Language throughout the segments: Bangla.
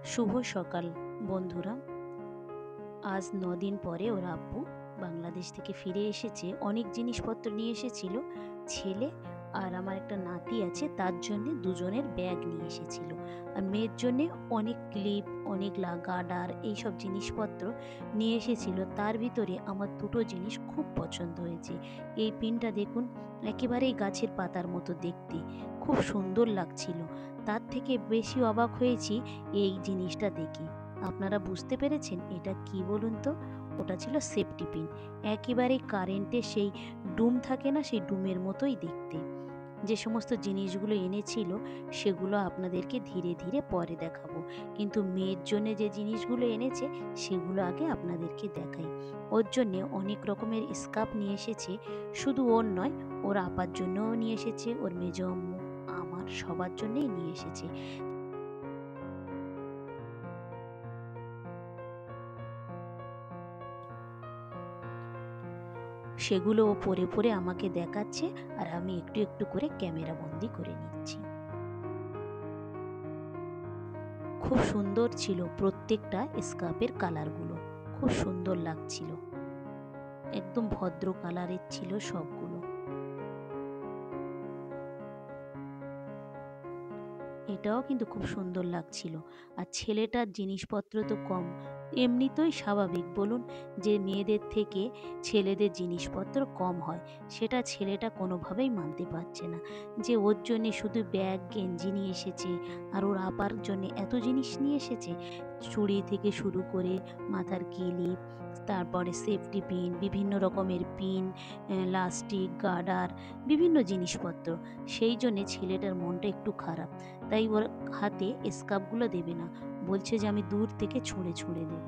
শুভ সকাল বন্ধুরা। আজ ৯ দিন পরে ওর আব্বু বাংলাদেশ থেকে ফিরে এসেছে। অনেক জিনিসপত্র নিয়ে এসেছিল। ছেলে আর আমার একটা নাতি আছে, তার জন্যে দুজনের ব্যাগ নিয়ে এসেছিল। আর মেয়ের জন্যে অনেক ক্লিপ, অনেক গার্ডার, এইসব জিনিসপত্র নিয়ে এসেছিল। তার ভিতরে আমার দুটো জিনিস খুব পছন্দ হয়েছে। এই পিনটা দেখুন, একেবারেই গাছের পাতার মতো দেখতে, খুব সুন্দর লাগছিল। তার থেকে বেশি অবাক হয়েছি এই জিনিসটা দেখে। আপনারা বুঝতে পেরেছেন এটা কি বলুন তো? ওটা ছিল সেফটি পিন। একেবারে কারেন্টের সেই ডুম থাকে না, সেই ডুমের মতোই দেখতে। যে সমস্ত জিনিসগুলো এনেছিল সেগুলো আপনাদেরকে ধীরে ধীরে পরে দেখাবো, কিন্তু মেয়ের জন্য যে জিনিসগুলো এনেছে সেগুলো আগে আপনাদেরকে দেখাই। ওর জন্য অনেক রকমের স্কার্ফ নিয়ে এসেছে। শুধু ওর নয়, ওর আপার জন্যও নিয়ে এসেছে, ওর মেজ আম্মু, আমার সবার জন্যই নিয়ে এসেছে। সেগুলো ও পরে পরে আমাকে দেখাচ্ছে, আর আমি একটু একটু করে ক্যামেরা বন্দি করে নিচ্ছি। খুব সুন্দর ছিল প্রত্যেকটা স্কার্ফের কালারগুলো, খুব সুন্দর লাগছিল। একদম ভদ্র কালারের ছিল সবগুলো। এটাও কিন্তু খুব সুন্দর লাগছিল। আর ছেলেটার জিনিসপত্র তো কম, এমনিতেই স্বাভাবিক বলুন যে মেয়েদের থেকে ছেলেদের জিনিসপত্র কম হয়। সেটা ছেলেটা কোনোভাবেই মানতে পারছে না, যে ওর জন্যে শুধু ব্যাগ গেঞ্জি নিয়ে এসেছে আর ওর আপার জন্যে এত জিনিস নিয়ে এসেছে। চুড়ি থেকে শুরু করে মাথার কিলিপ, তারপরে সেফটি পিন, বিভিন্ন রকমের পিন, লাস্টিক, গার্ডার, বিভিন্ন জিনিসপত্র। সেই জন্যে ছেলেটার মনটা একটু খারাপ। তাই ওর হাতে স্কার্ফগুলো দেবে না, বলছে যে আমি দূর থেকে ছুঁড়ে ছুঁড়ে দেব।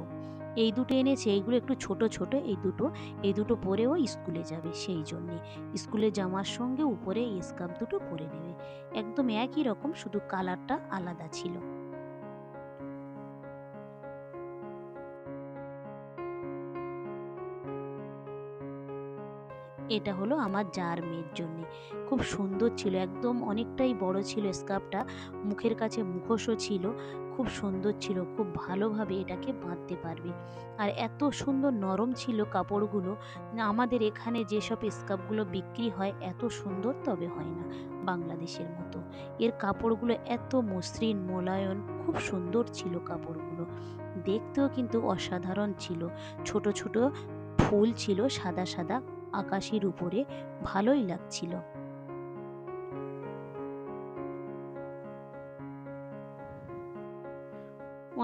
এই দুটো এনেছে, এইগুলো একটু ছোট ছোট, এই দুটো পরেও স্কুলে যাবে, সেই জন্যে স্কুলে জামার সঙ্গে উপরে এই স্কার্ফ দুটো পরে নেবে। একদম একই রকম, শুধু কালারটা আলাদা ছিল। এটা হলো আমার জার মেয়ের জন্যে। খুব সুন্দর ছিল, একদম অনেকটাই বড় ছিল স্কার্ফটা, মুখের কাছে মুখোশও ছিল। খুব সুন্দর ছিল, খুব ভালোভাবে এটাকে বাঁধতে পারবে। আর এত সুন্দর নরম ছিল কাপড়গুলো, না আমাদের এখানে যেসব স্কার্ফগুলো বিক্রি হয় এত সুন্দর তবে হয় না বাংলাদেশের মতো। এর কাপড়গুলো এত মসৃণ মোলায়েম, খুব সুন্দর ছিল কাপড়গুলো। দেখতেও কিন্তু অসাধারণ ছিল। ছোট ছোট ফুল ছিল সাদা সাদা আকাশের উপরে, ভালোই লাগছিল।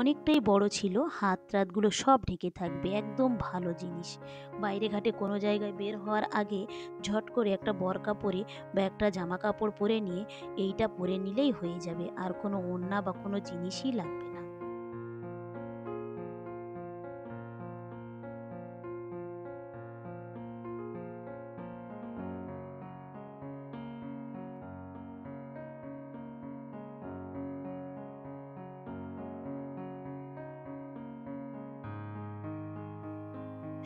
অনেকটাই বড় ছিল, হাত রাতগুলো সব ঢেকে থাকবে, একদম ভালো জিনিস। বাইরে ঘাটে কোনো জায়গায় বের হওয়ার আগে ঝট করে একটা বরকা পরে বা একটা জামা কাপড় পরে নিয়ে এইটা পরে নিলেই হয়ে যাবে, আর কোনো ওড়না বা কোনো জিনিসই লাগবে না।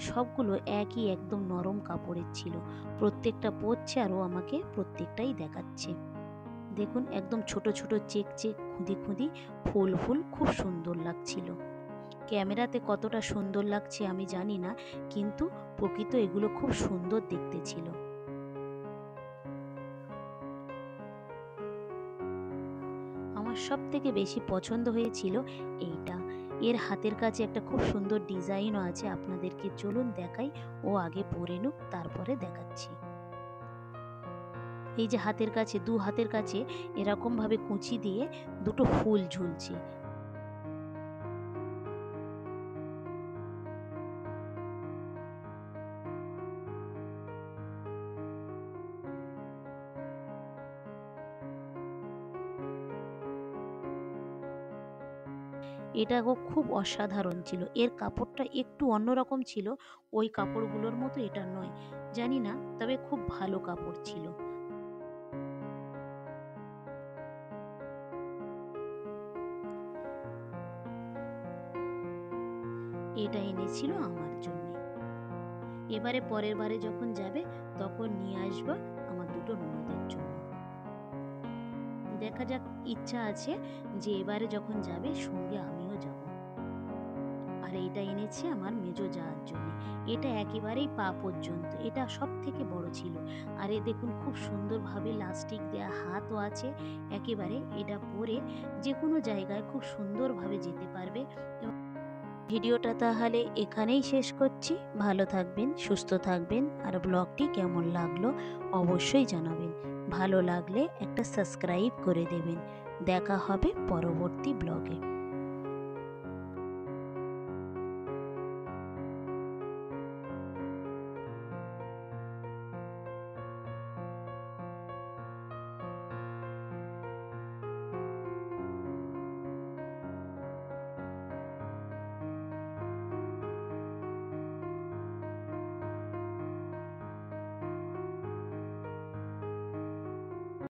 সবগুলো একই, একদম নরম কাপড়ের ছিল। প্রত্যেকটা পরছে আর ও আমাকে প্রত্যেকটাই দেখাচ্ছে। দেখুন একদম ছোট ছোট চেক চেক, খুঁদি খুঁদি, ফুল ফুল, খুব সুন্দর লাগছিল। ক্যামেরাতে কতটা সুন্দর লাগছে আমি জানি না, কিন্তু প্রকৃত এগুলো খুব সুন্দর দেখতে ছিল। আমার সব থেকে বেশি পছন্দ হয়েছিল এইটা। এর হাতের কাছে একটা খুব সুন্দর ডিজাইনও আছে, আপনাদেরকে চলুন দেখাই। ও আগে পরে নুক, তারপরে দেখাচ্ছি। এই যে হাতের কাছে, দু হাতের কাছে এরকম ভাবে কুঁচি দিয়ে দুটো ফুল ঝুলছে। এটাও খুব অসাধারণ ছিল। এর কাপড়টা একটু অন্যরকম ছিল, ওই কাপড়গুলোর মতো এটা নয়, জানি না, তবে খুব ভালো কাপড় ছিল। এটা এনেছিল আমার জন্যে। এবারে পরের বারে যখন যাবে তখন নিয়ে আসবো আমার দুটো ননদের জন্য। দেখা যাক, ইচ্ছা আছে যে এবারে যখন যাবে সঙ্গে আমিও যাব। আর এইটা এনেছে আমার মেজো যাওয়ার জন্য। এটা একেবারেই পা পর্যন্ত, এটা সব থেকে বড় ছিল। আর এ দেখুন খুব সুন্দরভাবে লাস্টিক দেওয়া হাতও আছে, একেবারে এটা পরে যে কোনো জায়গায় খুব সুন্দরভাবে যেতে পারবে। ভিডিওটা তাহলে এখানেই শেষ করছি। ভালো থাকবেন, সুস্থ থাকবেন, আর ব্লগটি কেমন লাগলো অবশ্যই জানাবেন। ভালো লাগলে একটা সাবস্ক্রাইব করে দেবেন। দেখা হবে পরবর্তী ব্লগে।